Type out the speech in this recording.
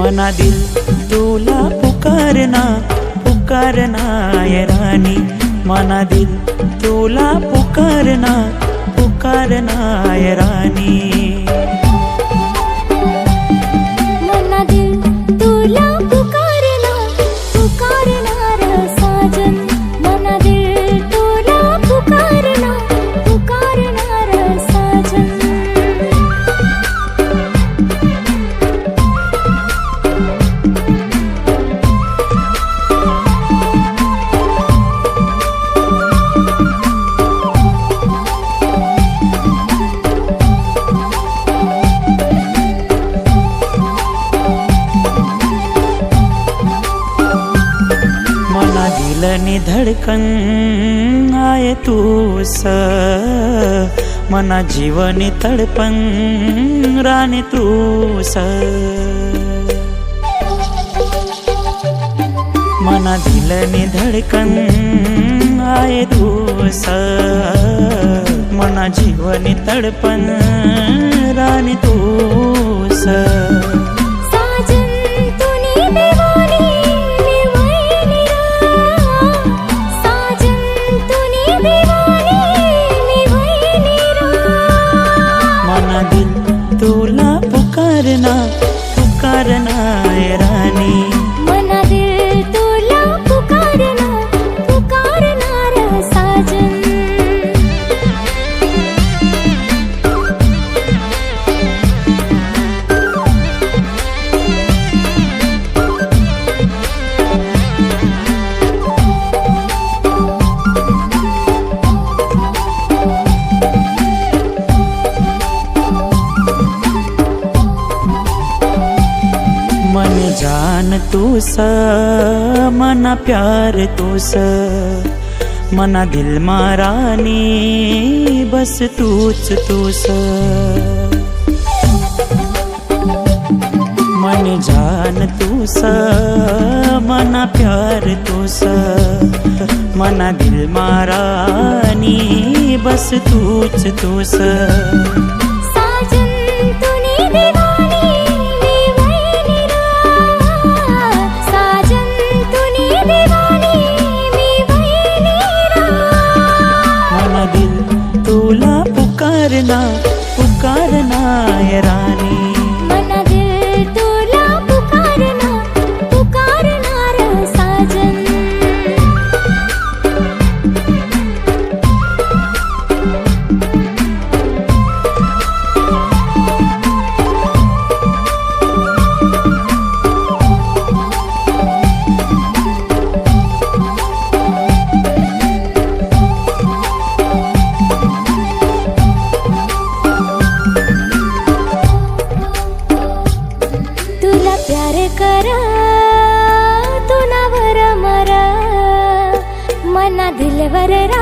मना दिल तुला पुकारना पुकारना ये रानी, मना दिल तुला पुकारना पुकारना ये रानी। मना दिल तुला पुकारना पुकारना रे साजन, मना दिल तुला पुकारना पुकारना रे साजन। मना दिलनी धडकन आये तूस, मना जीवनी तडपण राणी तूस। मना दिलनी धडकन आये तूस, मना जीवनी तडपण राणी तूस। तुला पुकारना पुकारना ये रानी, मना दिल तुला पुकारना पुकारना रे साजन। मन जान तूस, मना प्यार तूस, मना दिल मारानी बस तूच तूस। मन जान तूस, मना प्यार तूस, मना दिल मारानी बस तूच तूस। तुला पुकारना पुकारना ये रानी, मना दिल तुला पुकारना पुकारना रे साजन। तुला प्यार करा तुला वर मरा, मना दिलवर रा